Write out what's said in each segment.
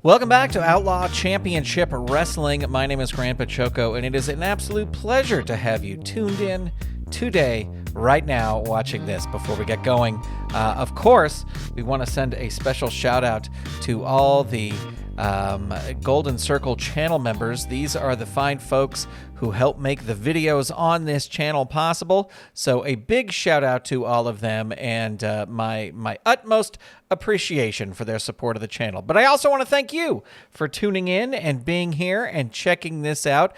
Welcome back to Outlaw Championship Wrestling. My name is Grant Pachoco, and it is an absolute pleasure to have you tuned in today, right now, watching this. Before we get going, of course, we want to send a special shout out to all the Golden Circle channel members. These are the fine folks who help make the videos on this channel possible. So a big shout out to all of them, and my utmost appreciation for their support of the channel. But I also want to thank you for tuning in and being here and checking this out.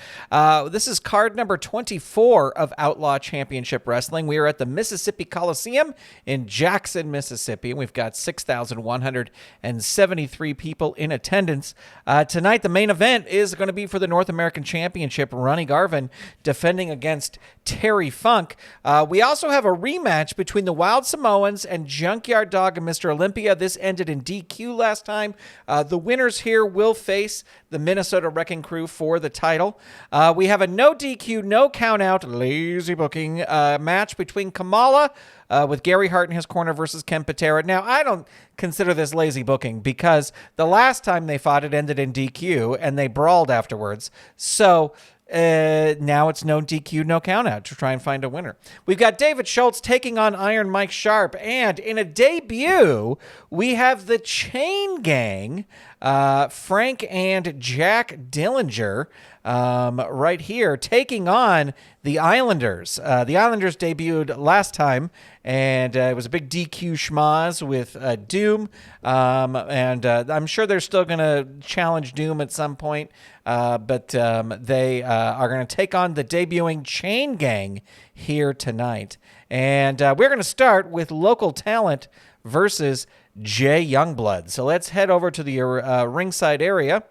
This is card number 24 of Outlaw Championship Wrestling. We are at the Mississippi Coliseum in Jackson, Mississippi, and we've got 6,173 people in attendance. Tonight, the main event is going to be for the North American Championship. Ronnie Garvin defending against Terry Funk. We also have a rematch between the Wild Samoans and Junkyard Dog and Mr. Olympia. This ended in DQ last time. The winners here will face the Minnesota Wrecking Crew for the title. We have a no DQ, no countout, lazy booking match between Kamala with Gary Hart in his corner versus Ken Patera. Now, I don't consider this lazy booking because the last time they fought, it ended in DQ and they brawled afterwards. So now it's no DQ, no countout to try and find a winner. We've got David Schultz taking on Iron Mike Sharpe, and in a debut, we have the Chain Gang, Frank and Jack Dillinger, right here, taking on the Islanders. The Islanders debuted last time, and it was a big DQ schmoz with Doom, and I'm sure they're still going to challenge Doom at some point, but they are going to take on the debuting Chain Gang here tonight. And we're going to start with local talent versus Jay Youngblood. So let's head over to the ringside area.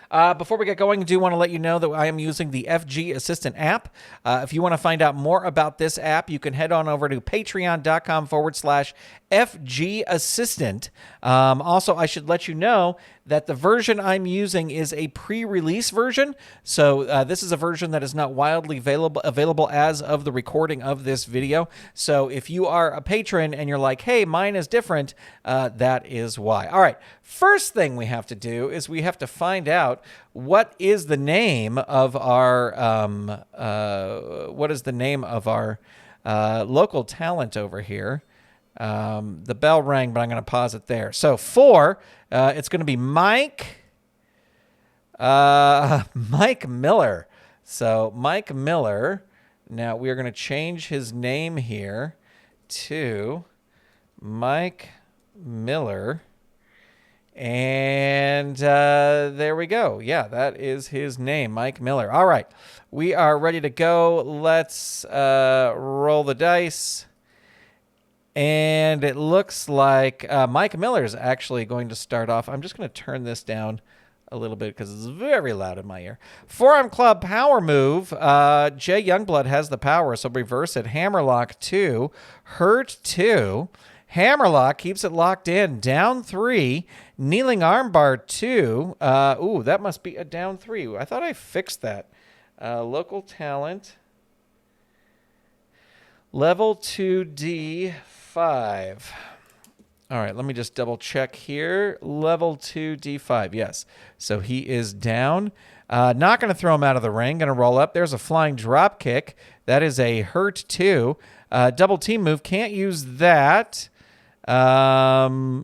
Before we get going, I do want to let you know that I am using the FG Assistant app. If you want to find out more about this app, you can head on over to patreon.com/FG Assistant. Also, I should let you know that the version I'm using is a pre-release version. So this is a version that is not widely available as of the recording of this video. So if you are a patron and you're like, hey, mine is different, that is why. All right, first thing we have to do is we have to find out what is the name of our local talent over here. The bell rang, but I'm going to pause it there. So it's going to be Mike Miller. So Mike Miller. Now we are going to change his name here to Mike Miller. And there we go. Yeah, that is his name, Mike Miller. All right, we are ready to go. Let's roll the dice. And it looks like Mike Miller is actually going to start off. I'm just going to turn this down a little bit because it's very loud in my ear. Forearm club power move. Jay Youngblood has the power, so reverse it. Hammerlock 2. Hurt 2. Hammerlock keeps it locked in. Down 3. Kneeling armbar 2. Ooh, that must be a down 3. I thought I fixed that. Local talent. Level 2D5. All right, let me just double check here. Level 2D5, yes. So he is down. Not going to throw him out of the ring. Going to roll up. There's a flying drop kick. That is a hurt 2. Double team move. Can't use that. Yeah,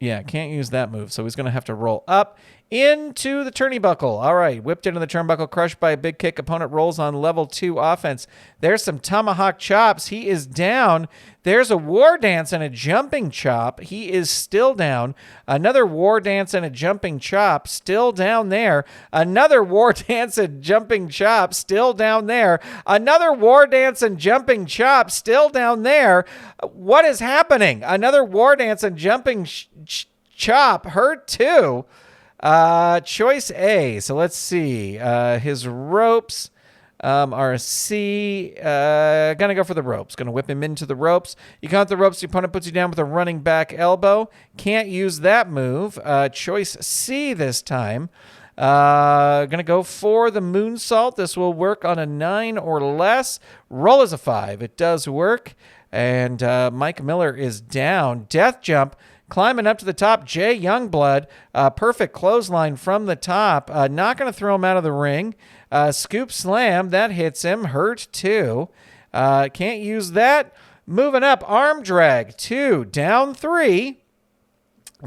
can't use that move. So he's going to have to roll up into the turnbuckle. All right, whipped into the turnbuckle, crushed by a big kick. Opponent rolls on level 2 offense. There's some tomahawk chops. He is down. There's a war dance and a jumping chop. He is still down. Another war dance and a jumping chop. Still down there. Another war dance and jumping chop. Still down there. Another war dance and jumping chop. Still down there. What is happening? Another war dance and jumping chop. Hurt 2. Choice A. So let's see. His ropes are C. Gonna go for the ropes. Gonna whip him into the ropes. You count the ropes. The opponent puts you down with a running back elbow. Can't use that move. Choice C this time. Gonna go for the moonsault. This will work on a 9 or less. Roll as a 5. It does work. And Mike Miller is down. Death jump. Climbing up to the top, Jay Youngblood. Perfect clothesline from the top. Not going to throw him out of the ring. Scoop slam. That hits him. Hurt 2. Can't use that. Moving up, arm drag 2. Down 3.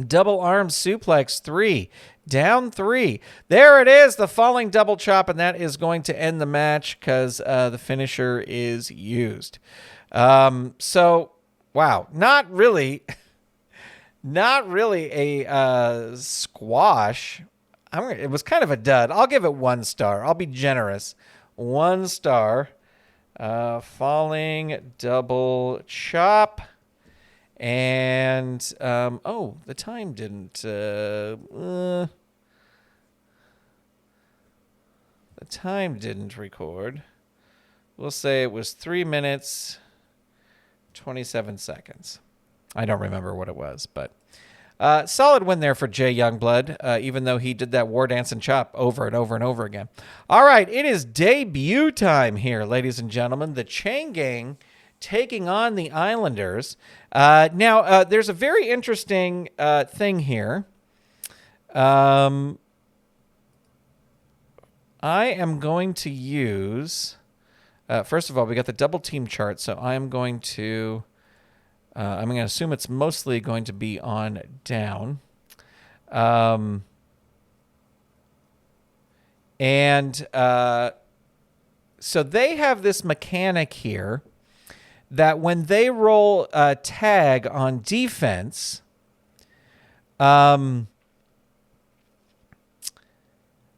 Double arm suplex 3. Down 3. There it is, the falling double chop, and that is going to end the match because the finisher is used. So, wow, not really a squash. It was kind of a dud. I'll give it 1 star. I'll be generous. 1 star. Falling double chop. And, the time didn't, the time didn't record. We'll say it was 3 minutes, 27 seconds. I don't remember what it was, but, solid win there for Jay Youngblood, even though he did that war dance and chop over and over and over again. All right, it is debut time here, ladies and gentlemen. The Chain Gang taking on the Islanders. Now, there's a very interesting thing here. I am going to use... first of all, we got the double team chart, so I'm going to assume it's mostly going to be on down. So they have this mechanic here that when they roll a tag on defense,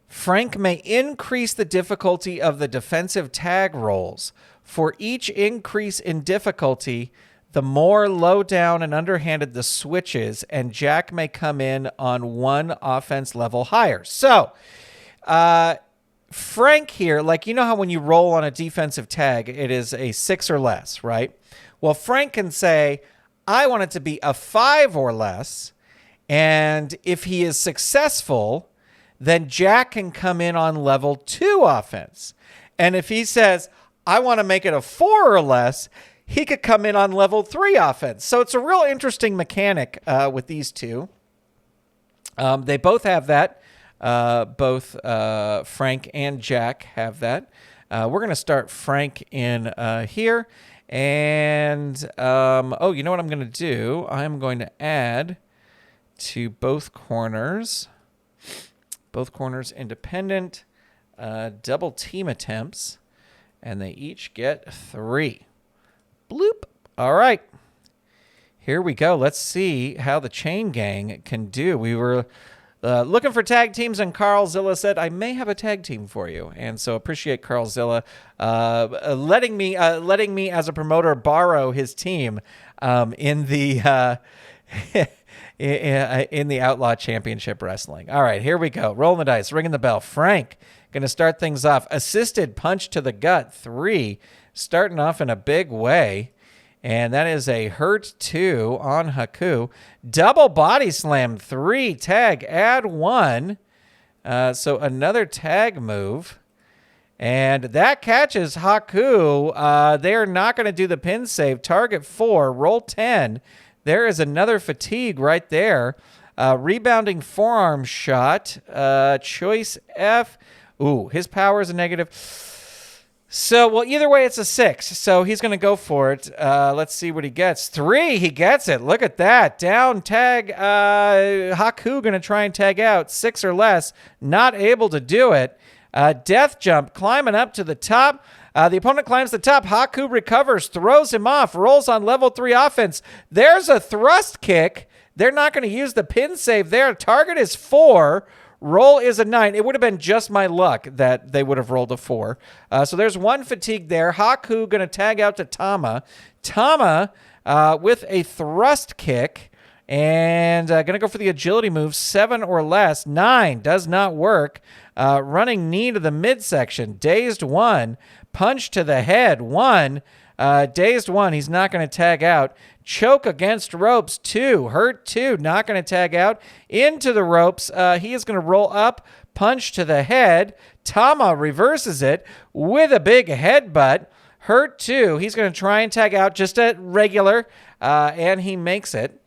Frank may increase the difficulty of the defensive tag rolls. For each increase in difficulty, the more low down and underhanded the switch is, and Jack may come in on 1 offense level higher. So, Frank here, like, you know how when you roll on a defensive tag, it is a 6 or less, right? Well, Frank can say, I want it to be a 5 or less. And if he is successful, then Jack can come in on level 2 offense. And if he says, I want to make it a 4 or less, he could come in on level 3 offense. So it's a real interesting mechanic with these two. They both have that. Both Frank and Jack have that. We're going to start Frank in here. And, you know what I'm going to do? I'm going to add to both corners independent, double team attempts, and they each get 3. Bloop. All right. Here we go. Let's see how the Chain Gang can do. We were looking for tag teams, and Carl Zilla said, I may have a tag team for you. And so appreciate Carl Zilla letting me as a promoter borrow his team in the in the Outlaw Championship Wrestling. All right, here we go. Rolling the dice, ringing the bell. Frank going to start things off. Assisted punch to the gut, 3, starting off in a big way. And that is a hurt 2 on Haku. Double body slam, 3. Tag, add 1. So another tag move. And that catches Haku. They're not going to do the pin save. Target 4, roll 10. There is another fatigue right there. Rebounding forearm shot. Choice F. Ooh, his power is a negative. So, well, either way, it's a 6. So he's going to go for it. Let's see what he gets. 3, he gets it. Look at that. Down tag. Haku going to try and tag out. 6 or less. Not able to do it. Death jump, climbing up to the top. The opponent climbs the top. Haku recovers, throws him off, rolls on level 3 offense. There's a thrust kick. They're not going to use the pin save there. Target is 4. Roll is a 9. It would have been just my luck that they would have rolled a 4. So there's 1 fatigue there. Haku going to tag out to Tama. Tama with a thrust kick. And going to go for the agility move. 7 or less. 9 does not work. Running knee to the midsection. Dazed 1. Punch to the head. 1. Dazed 1. He's not going to tag out. Choke against ropes. 2. Hurt 2. Not going to tag out. Into the ropes. He is going to roll up. Punch to the head. Tama reverses it with a big headbutt. Hurt 2. He's going to try and tag out just a regular. And he makes it.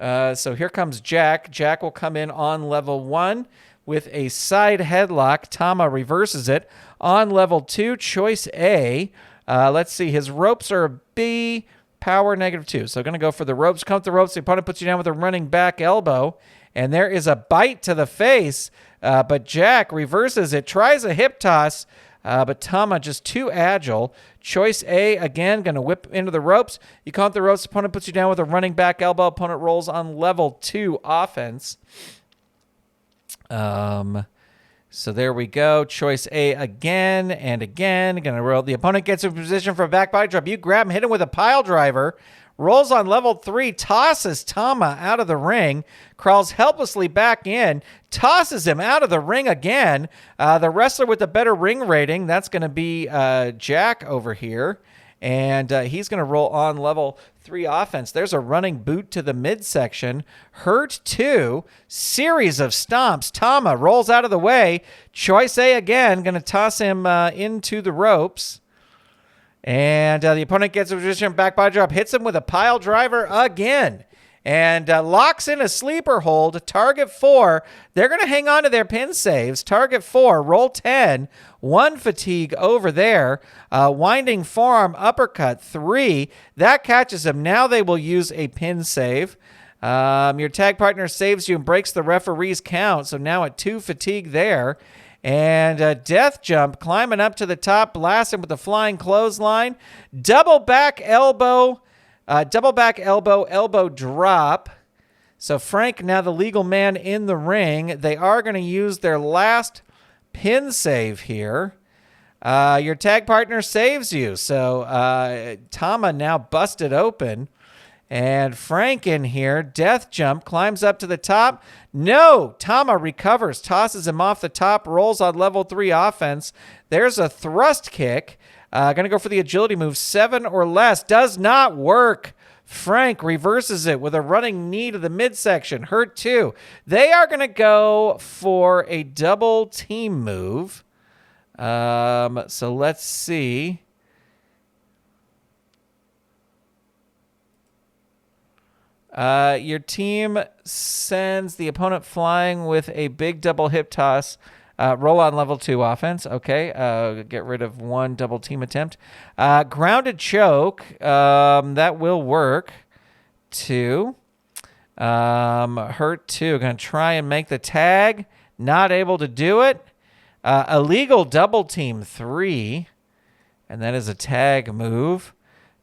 So here comes Jack. Jack will come in on level 1 with a side headlock. Tama reverses it. On level 2, choice A. Let's see. His ropes are a B, power -2. So going to go for the ropes. Come to the ropes. The opponent puts you down with a running back elbow. And there is a bite to the face. But Jack reverses it. Tries a hip toss. But Tama just too agile. Choice A, again, going to whip into the ropes. You count the ropes. Opponent puts you down with a running back elbow. Opponent rolls on level 2 offense. So there we go. Choice A again and again. Going to roll. The opponent gets in position for a back body drop. You grab him, hit him with a pile driver. Rolls on level 3, tosses Tama out of the ring, crawls helplessly back in, tosses him out of the ring again. The wrestler with the better ring rating, that's going to be Jack over here. And he's going to roll on level 3 offense. There's a running boot to the midsection. Hurt 2. Series of stomps. Tama rolls out of the way. Choice A again. Going to toss him into the ropes. And the opponent gets a position, back body drop, hits him with a pile driver again. And locks in a sleeper hold. Target 4. They're going to hang on to their pin saves. Target 4, roll 10. 1 fatigue over there. Winding forearm uppercut 3. That catches him. Now they will use a pin save. Your tag partner saves you and breaks the referee's count. So now at 2 fatigue there. And death jump, climbing up to the top, blasting with the flying clothesline. Double back elbow, elbow drop. So Frank, now the legal man in the ring. They are going to use their last pin save here. Your tag partner saves you. So Tama now busted open. And Frank in here, death jump, climbs up to the top. No, Tama recovers, tosses him off the top, rolls on level 3 offense. There's a thrust kick. Going to go for the agility move, 7 or less. Does not work. Frank reverses it with a running knee to the midsection. Hurt 2. They are going to go for a double team move. So let's see. Your team sends the opponent flying with a big double hip toss. Roll on level 2 offense. Okay. Get rid of 1 double team attempt. Grounded choke. That will work. 2. Hurt 2. Going to try and make the tag. Not able to do it. Illegal double team 3. And that is a tag move.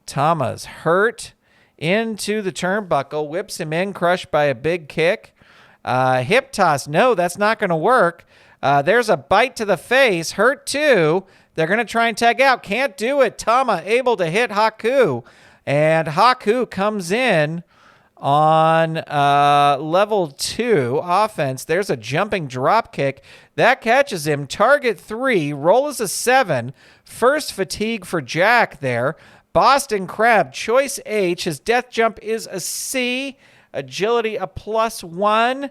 Tama's hurt. Into the turnbuckle, whips him in, crushed by a big kick. Hip toss, no, that's not going to work. There's a bite to the face, hurt 2. They're going to try and tag out, can't do it. Tama able to hit Haku, and Haku comes in on level 2 offense. There's a jumping drop kick. That catches him. Target 3, roll is a 7. First fatigue for Jack there. Boston Crab, choice H. His death jump is a C. Agility a +1.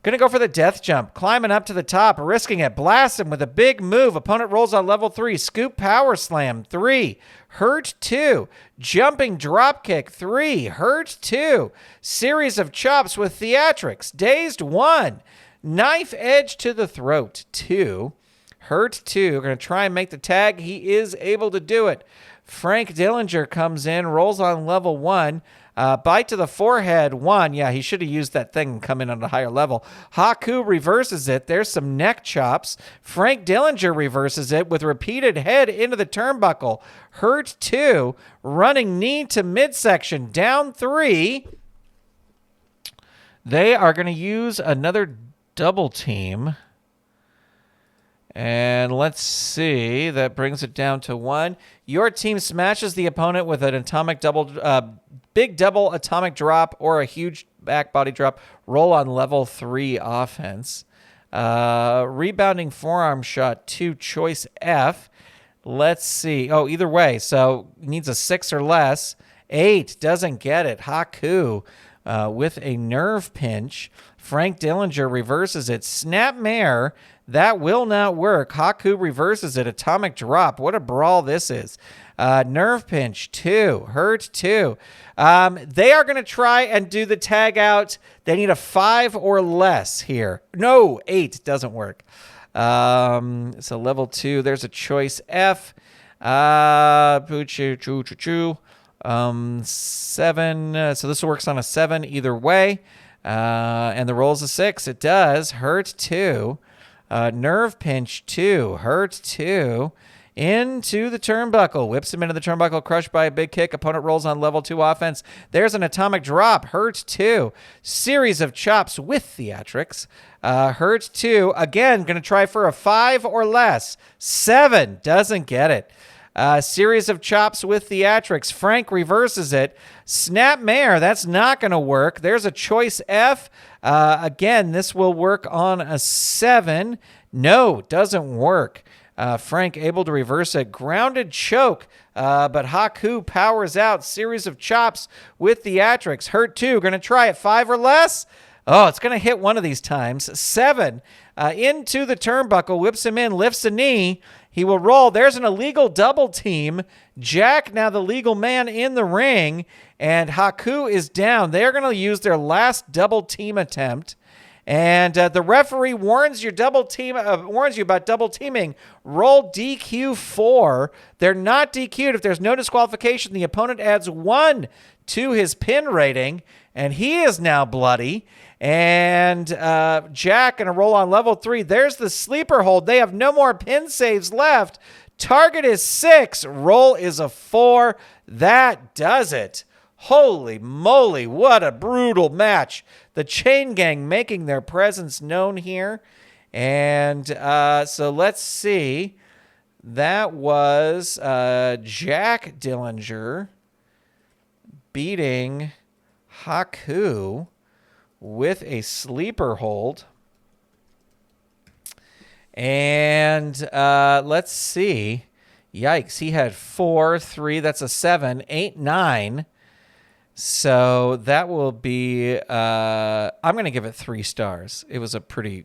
Gonna go for the death jump. Climbing up to the top, risking it. Blast him with a big move. Opponent rolls on level 3. Scoop power slam 3. Hurt 2. Jumping drop kick 3. Hurt 2. Series of chops with theatrics. Dazed 1. Knife edge to the throat 2. Hurt 2. Going to try and make the tag. He is able to do it. Frank Dillinger comes in, rolls on level 1. Bite to the forehead 1. Yeah, he should have used that thing and come in on a higher level. Haku reverses it. There's some neck chops. Frank Dillinger reverses it with repeated head into the turnbuckle. Hurt 2. Running knee to midsection. Down 3. They are going to use another double team. And let's see, that brings it down to 1. Your team smashes the opponent with an atomic big double atomic drop or a huge back body drop. Roll on level 3 offense. Rebounding forearm shot 2, choice F. Let's see. Oh, either way. So needs a 6 or less. 8 doesn't get it. Haku with a nerve pinch. Frank Dillinger reverses it. Snapmare, that will not work. Haku reverses it. Atomic drop. What a brawl this is. Nerve pinch, 2. Hurt, 2. They are going to try and do the tag out. They need a 5 or less here. No, 8 doesn't work. So level 2, there's a choice F. 7. So this works on a 7 either way. And the roll's a 6. It does. Hurt 2. Nerve pinch 2. Hurt 2. Into the turnbuckle. Whips him into the turnbuckle. Crushed by a big kick. Opponent rolls on level 2 offense. There's an atomic drop. Hurt 2. Series of chops with theatrics. Hurt 2. Again, going to try for a 5 or less. 7. Doesn't get it. Series of chops with theatrics. Frank reverses it. Snapmare, that's not going to work. There's a choice F. Again, this will work on a 7. No, doesn't work. Frank able to reverse it. Grounded choke, but Haku powers out. Series of chops with theatrics. Hurt 2, going to try it 5 or less. Oh, it's going to hit one of these times. 7, into the turnbuckle, whips him in, lifts a knee. He will roll. There's an illegal double team. Jack now the legal man in the ring, and Haku is down. They're going to use their last double team attempt. And the referee warns you about double teaming. Roll DQ 4. They're not DQ'd. If there's no disqualification, the opponent adds 1 to his pin rating, and he is now bloody. And Jack going to roll on level 3. There's the sleeper hold. They have no more pin saves left. Target is 6. Roll is a 4. That does it. Holy moly, what a brutal match. The Chain Gang making their presence known here. And so let's see. That was Jack Dillinger beating Haku with a sleeper hold. And let's see. Yikes, he had 4, 3, that's a 7, 8, 9. So that will be, I'm going to give it 3 stars. It was a pretty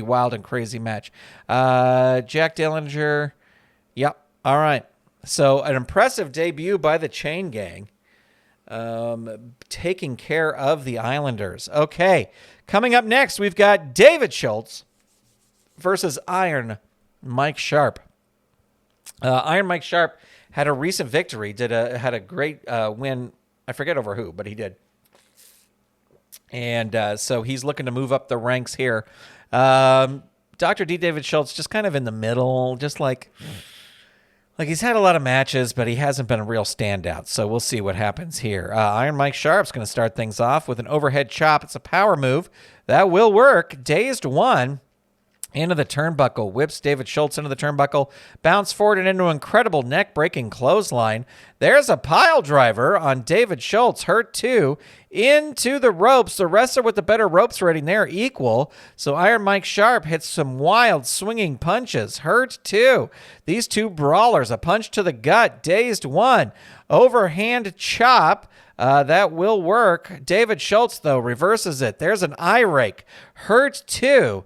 wild and crazy match. Jack Dillinger. Yep. All right. So an impressive debut by the Chain Gang. Taking care of the Islanders. Okay. Coming up next, we've got David Schultz versus Iron Mike Sharpe. Iron Mike Sharpe had a recent victory, had a great win. I forget over who, but he did. And so he's looking to move up the ranks here. Dr. D. David Schultz just kind of in the middle, just like he's had a lot of matches, but he hasn't been a real standout. So we'll see what happens here. Iron Mike Sharpe's going to start things off with an overhead chop. It's a power move. That will work. Dazed 1. Into the turnbuckle, whips David Schultz into the turnbuckle, bounce forward and into an incredible neck-breaking clothesline. There's a pile driver on David Schultz, hurt 2, into the ropes. The wrestler with the better ropes rating there equal. So Iron Mike Sharpe hits some wild swinging punches, hurt 2. These two brawlers, a punch to the gut, dazed 1, overhand chop. That will work. David Schultz, though, reverses it. There's an eye rake. Hurt 2.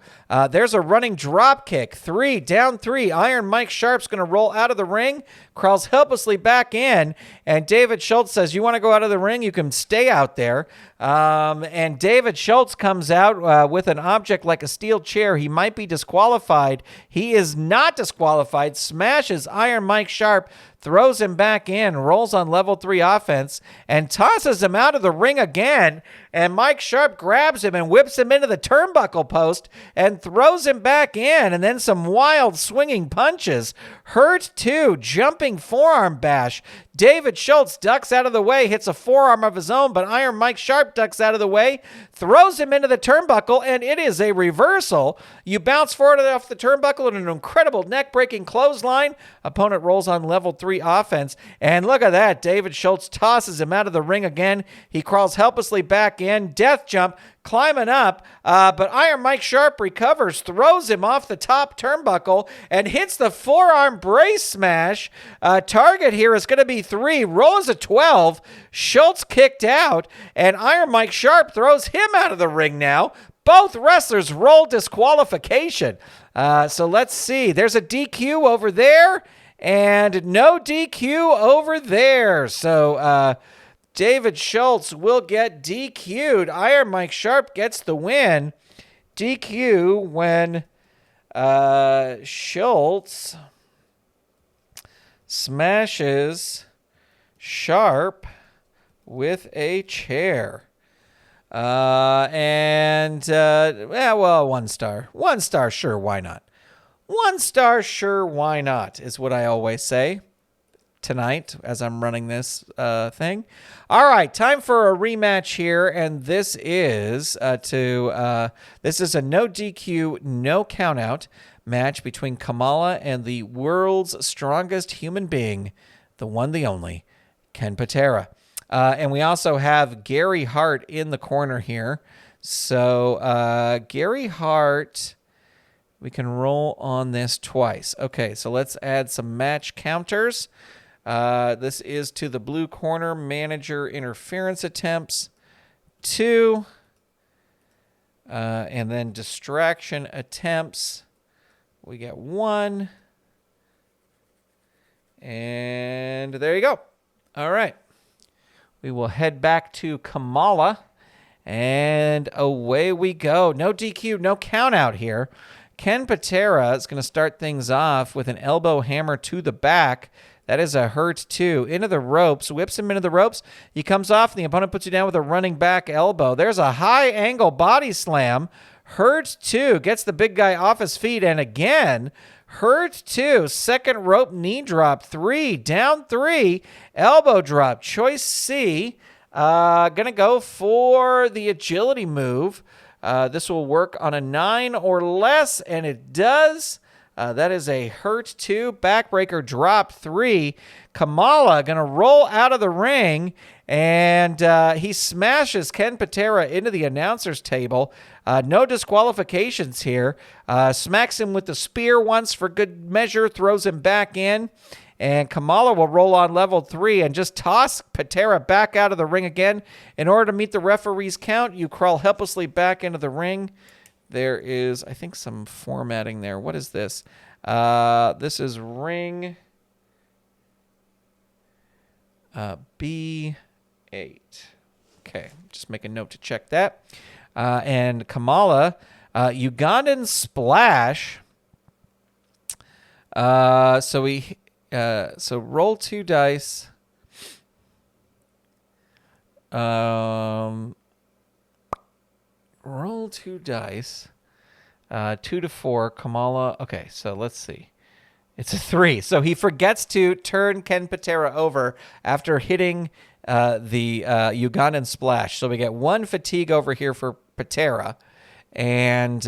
There's a running drop kick. 3, down 3. Iron Mike Sharpe's going to roll out of the ring, crawls helplessly back in, and David Schultz says, you want to go out of the ring? You can stay out there. And David Schultz comes out with an object like a steel chair. He might be disqualified. He is not disqualified. Smashes Iron Mike Sharpe, throws him back in, rolls on level 3 offense, and tosses him out of the ring again. And Mike Sharpe grabs him and whips him into the turnbuckle post and throws him back in. And then some wild swinging punches. Hurt 2, jumping forearm bash. David Schultz ducks out of the way, hits a forearm of his own, but Iron Mike Sharpe ducks out of the way, throws him into the turnbuckle, and it is a reversal. You bounce forward off the turnbuckle in an incredible neck-breaking clothesline. Opponent rolls on level 3 offense, and look at that. David Schultz tosses him out of the ring again. He crawls helplessly back in. again. Death jump, climbing up, but Iron Mike Sharpe recovers, throws him off the top turnbuckle, and hits the forearm brace smash. Target here is going to be 3, rolls a 12. Schultz kicked out, and Iron Mike Sharpe throws him out of the ring now. Both wrestlers roll disqualification. So let's see. There's a DQ over there, and no DQ over there. So David Schultz will get DQ'd. Iron Mike Sharpe gets the win. DQ when Schultz smashes Sharpe with a chair. Well, 1 star. 1 star, sure, why not? 1 star, sure, why not, is what I always say tonight as I'm running this thing. All right, time for a rematch here, and this is this is a no DQ, no countout match between Kamala and the world's strongest human being, the one, the only, Ken Patera. And we also have Gary Hart in the corner here. So Gary Hart, we can roll on this twice. Okay, so let's add some match counters. This is to the blue corner, manager interference attempts, 2. And then distraction attempts, we get 1. And there you go. All right. We will head back to Kamala, and away we go. No DQ, no count out here. Ken Patera is going to start things off with an elbow hammer to the back. That is a hurt 2. Into the ropes, whips him into the ropes. He comes off, and the opponent puts you down with a running back elbow. There's a high angle body slam. Hurt 2, gets the big guy off his feet, and again, hurt 2, second rope knee drop, 3, down 3, elbow drop, choice C. Gonna go for the agility move. This will work on a 9 or less, and it does. That is a hurt 2, backbreaker drop 3. Kamala gonna roll out of the ring, and he smashes Ken Patera into the announcer's table. No disqualifications here. Smacks him with the spear once for good measure, throws him back in. And Kamala will roll on level 3 and just toss Patera back out of the ring again. In order to meet the referee's count, you crawl helplessly back into the ring. There is, I think, some formatting there. What is this? This is ring B8. Okay, just make a note to check that. And Kamala, Ugandan splash. So roll 2 dice. Roll 2 dice. 2 to 4. Kamala. Okay, so let's see. It's a 3. So he forgets to turn Ken Patera over after hitting the Ugandan splash. So we get 1 fatigue over here for Patera. And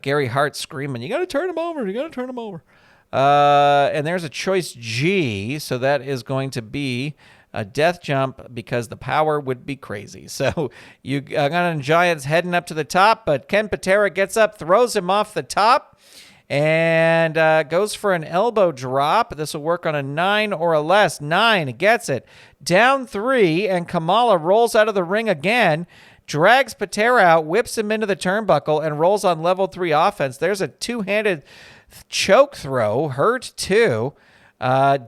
Gary Hart screaming, "You got to turn him over. You got to turn him over." And there's a choice G. So that is going to be a death jump because the power would be crazy. So Ugandan Giant's heading up to the top, but Ken Patera gets up, throws him off the top, and goes for an elbow drop. This will work on a 9 or a less. 9, gets it. Down 3, and Kamala rolls out of the ring again, drags Patera out, whips him into the turnbuckle, and rolls on level 3 offense. There's a 2-handed choke throw, hurt 2.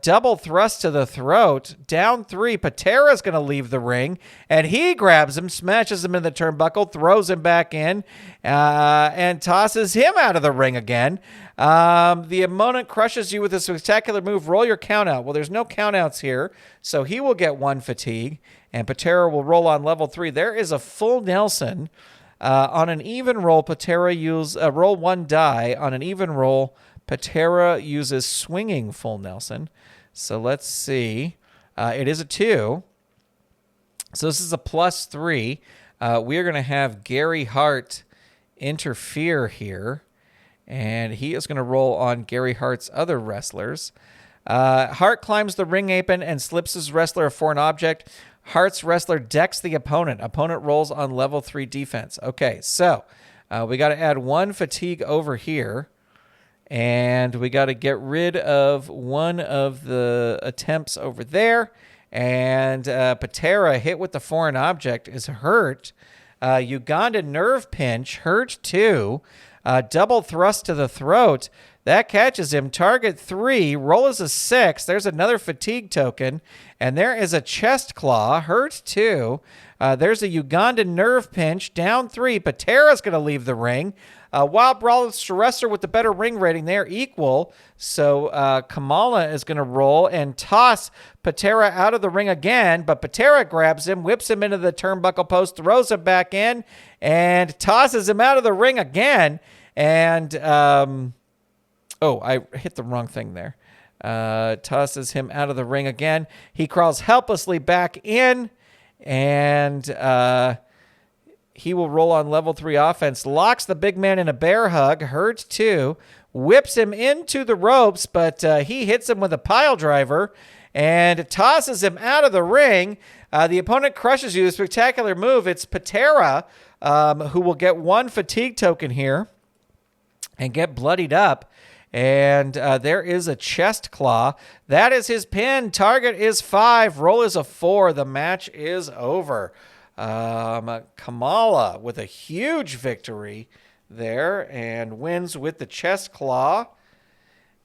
Double thrust to the throat. Down 3. Patera's going to leave the ring, and he grabs him, smashes him in the turnbuckle, throws him back in, and tosses him out of the ring again. The opponent crushes you with a spectacular move. Roll your count out. Well, there's no count outs here, so he will get 1 fatigue, and Patera will roll on level 3. There is a full Nelson. On an even roll, Patera roll 1 die. On an even roll, Patera uses swinging full Nelson. So let's see. It is a 2. So this is a +3. We are going to have Gary Hart interfere here. And he is going to roll on Gary Hart's other wrestlers. Hart climbs the ring apron and slips his wrestler a foreign object. Hart's wrestler decks the opponent. Opponent rolls on level 3 defense. Okay, so we got to add 1 fatigue over here. And we got to get rid of one of the attempts over there. And Patera, hit with the foreign object, is hurt. Uganda nerve pinch, hurt 2. Double thrust to the throat. That catches him. Target 3. Roll is a 6. There's another fatigue token. And there is a chest claw. Hurt 2. There's a Ugandan nerve pinch. Down 3. Patera's going to leave the ring. Wild Brawl's wrestler with the better ring rating. They're equal. So Kamala is going to roll and toss Patera out of the ring again. But Patera grabs him, whips him into the turnbuckle post, throws him back in, and tosses him out of the ring again. And, I hit the wrong thing there. Tosses him out of the ring again. He crawls helplessly back in, and he will roll on level 3 offense. Locks the big man in a bear hug. Hurt 2. Whips him into the ropes, but he hits him with a pile driver and tosses him out of the ring. The opponent crushes you. A spectacular move. It's Patera who will get 1 fatigue token here and get bloodied up. And there is a chest claw. That is his pin. Target is 5. Roll is a 4. The match is over. Kamala with a huge victory there and wins with the chest claw.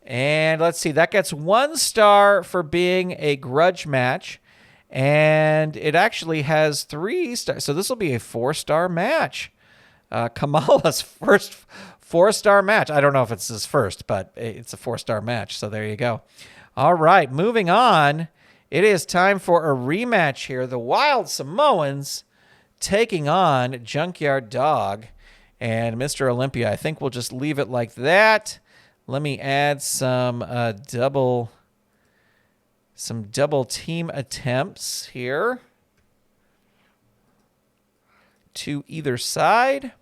And let's see, that gets 1 star for being a grudge match. And it actually has 3 stars. So this will be a 4-star match. Kamala's first 4-star match. I don't know if it's his first, but it's a 4-star match. So there you go. All right, moving on. It is time for a rematch here. The Wild Samoans taking on Junkyard Dog and Mr. Olympia. I think we'll just leave it like that. Let me add some double team attempts here to either side.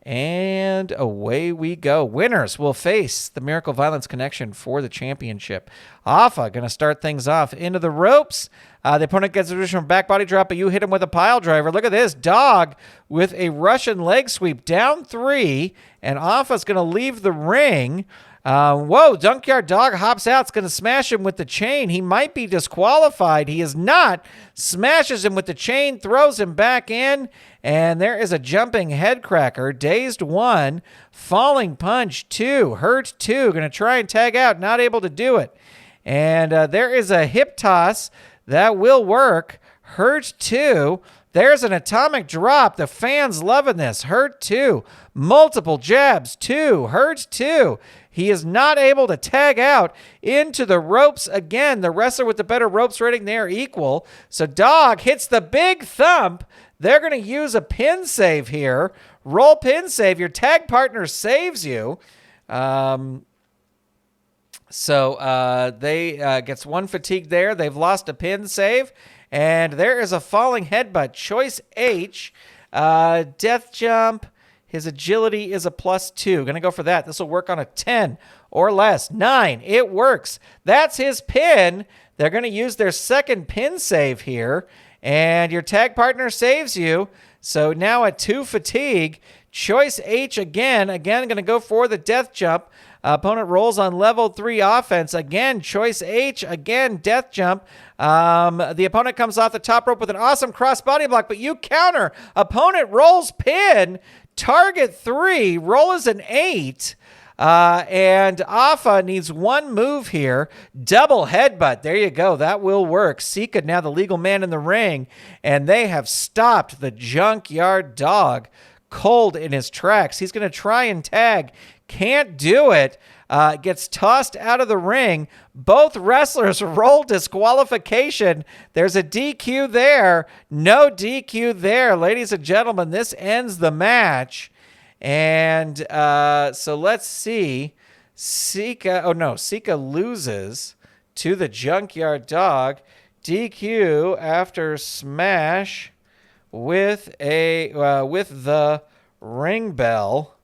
And away we go. Winners will face the Miracle Violence Connection for the championship. Afa going to start things off into the ropes. The opponent gets a traditional back body drop, but you hit him with a pile driver. Look at this. Dog with a Russian leg sweep. Down 3, and Afa's going to leave the ring. Junkyard Dog hops out. It's going to smash him with the chain. He might be disqualified. He is not. Smashes him with the chain, throws him back in, and there is a jumping head cracker. Dazed 1, falling punch 2, hurt 2. Going to try and tag out, not able to do it. And there is a hip toss that will work. Hurt 2. There's an atomic drop. The fans loving this. Hurt 2. Multiple jabs 2. Hurt 2. He is not able to tag out into the ropes again. The wrestler with the better ropes rating, they're equal. So Dog hits the big thump. They're going to use a pin save here. Roll pin save. Your tag partner saves you. So they gets 1 fatigue there. They've lost a pin save. And there is a falling headbutt. Choice H. Death jump. His agility is a +2. Going to go for that. This will work on a 10 or less. 9. It works. That's his pin. They're going to use their second pin save here. And your tag partner saves you. So now at 2 fatigue. Choice H again. Again, going to go for the death jump. Opponent rolls on level 3 offense. Again, choice H. Again, death jump. The opponent comes off the top rope with an awesome cross body block, but you counter. Opponent rolls pin. Target 3. Roll is an 8. And Afa needs 1 move here. Double headbutt. There you go. That will work. Sika now the legal man in the ring. And they have stopped the Junkyard Dog cold in his tracks. He's going to try and tag. Can't do it. Gets tossed out of the ring. Both wrestlers roll disqualification. There's a DQ there. No DQ there. Ladies and gentlemen, this ends the match. And so let's see. Sika loses to the Junkyard Dog. DQ after smash with the ring bell.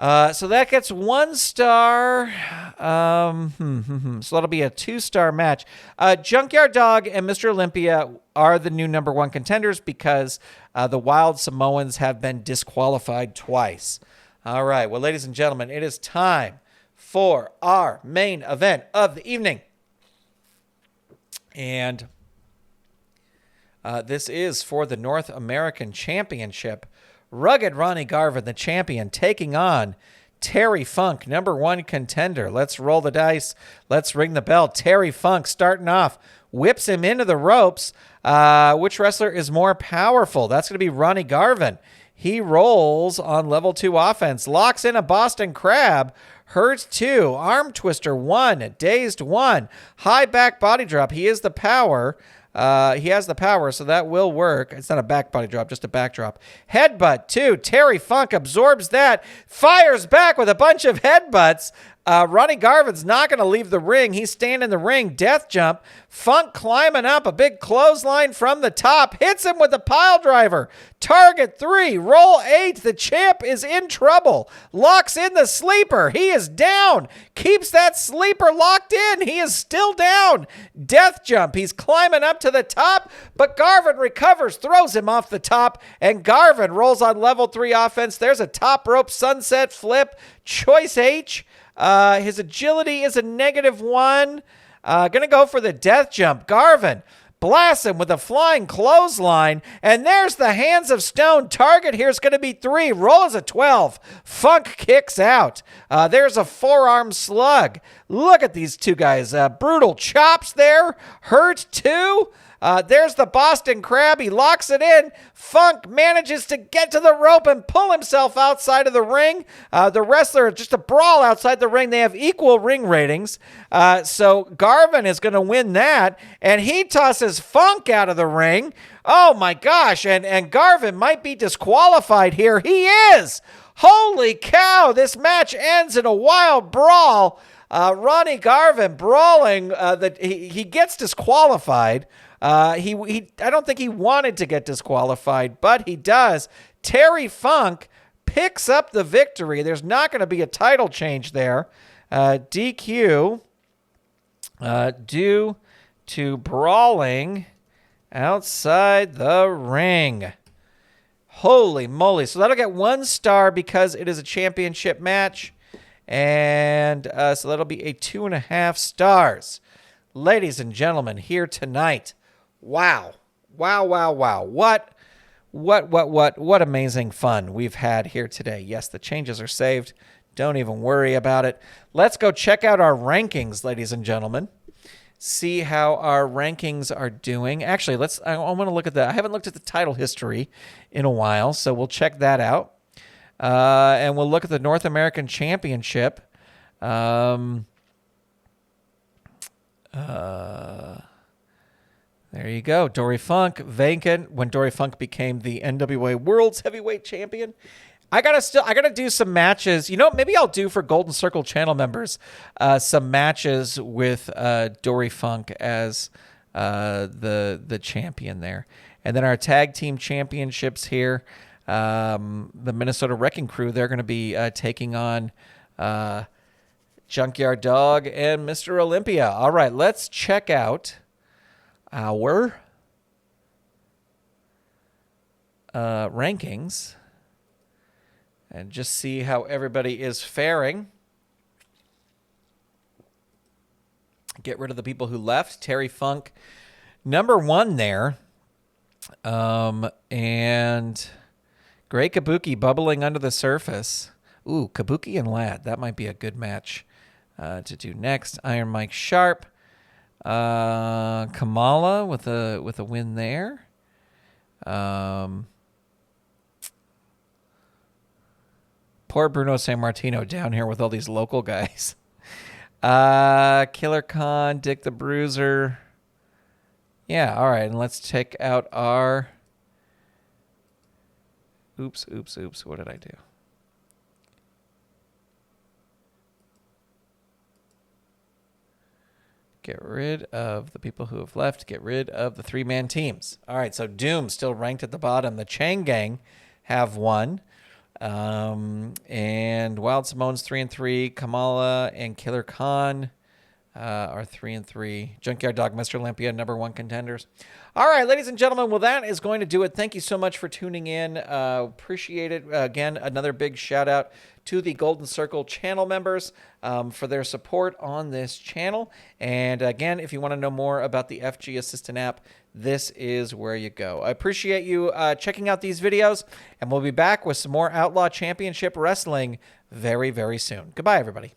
So that gets 1 star. So that'll be a 2-star match. Junkyard Dog and Mr. Olympia are the new number 1 contenders because the Wild Samoans have been disqualified twice. All right. Well, ladies and gentlemen, it is time for our main event of the evening. And this is for the North American Championship. Rugged Ronnie Garvin, the champion, taking on Terry Funk, number 1 contender. Let's roll the dice. Let's ring the bell. Terry Funk starting off, whips him into the ropes. Which wrestler is more powerful? That's going to be Ronnie Garvin. He rolls on level 2 offense, locks in a Boston Crab, hurt 2, arm twister 1, dazed 1, high back body drop. He is the power. He has the power, so that will work. It's not a back body drop, just a back drop. Headbutt 2. Terry Funk absorbs that, fires back with a bunch of headbutts. Ronnie Garvin's not going to leave the ring. He's staying in the ring. Death jump. Funk climbing up. A big clothesline from the top. Hits him with a pile driver. Target 3. Roll 8. The champ is in trouble. Locks in the sleeper. He is down. Keeps that sleeper locked in. He is still down. Death jump. He's climbing up to the top, but Garvin recovers, throws him off the top, and Garvin rolls on level 3 offense. There's a top rope sunset flip. Choice H. His agility is a -1. Gonna go for the death jump. Garvin blasts him with a flying clothesline, and there's the hands of stone. Target here is going to be 3. Roll is a 12. Funk kicks out. There's a forearm slug. Look at these two guys. Brutal chops there. Hurt 2. There's the Boston Crab. He locks it in. Funk manages to get to the rope and pull himself outside of the ring. The wrestler, just a brawl outside the ring. They have equal ring ratings. So Garvin is going to win that. And he tosses Funk out of the ring. Oh, my gosh. And Garvin might be disqualified here. He is. Holy cow. This match ends in a wild brawl. Ronnie Garvin brawling. He gets disqualified. I don't think he wanted to get disqualified, but he does. Terry Funk picks up the victory. There's not going to be a title change there. DQ due to brawling outside the ring. Holy moly. So that'll get 1 star because it is a championship match. And so that'll be a 2.5 stars. Ladies and gentlemen, here tonight. Wow. What amazing fun we've had here today. Yes, the changes are saved. Don't even worry about it. Let's go check out our rankings, ladies and gentlemen. See how our rankings are doing. Actually, I want to look at that. I haven't looked at the title history in a while, so we'll check that out. And we'll look at the North American Championship. There you go. Dory Funk, vacant when Dory Funk became the NWA World's Heavyweight Champion. I gotta do some matches. You know, maybe I'll do for Golden Circle channel members some matches with Dory Funk as the champion there. And then our tag team championships here, the Minnesota Wrecking Crew, they're going to be taking on Junkyard Dog and Mr. Olympia. All right, let's check out our rankings and just see how everybody is faring. Get rid of the people who left. Terry Funk, number 1 there. And Great Kabuki bubbling under the surface. Ooh, Kabuki and Ladd. That might be a good match to do next. Iron Mike Sharpe. Kamala with a win there. Poor Bruno Sammartino down here with all these local guys. Killer Khan, Dick the Bruiser. Yeah, all right, and let's check out our... Oops. What did I do? Get rid of the people who have left. Get rid of the 3-man teams. All right, so Doom still ranked at the bottom. The Chang Gang have won. And Wild Samoans 3-3. Kamala and Killer Khan are 3-3. Junkyard Dogmaster Olympia, #1 contenders. All right, ladies and gentlemen, well, that is going to do it. Thank you so much for tuning in. Appreciate it. Again, another big shout out to the Golden Circle channel members for their support on this channel. And again, if you want to know more about the FG Assistant app, this is where you go. I appreciate you checking out these videos, and we'll be back with some more Outlaw Championship Wrestling very, very soon. Goodbye, everybody.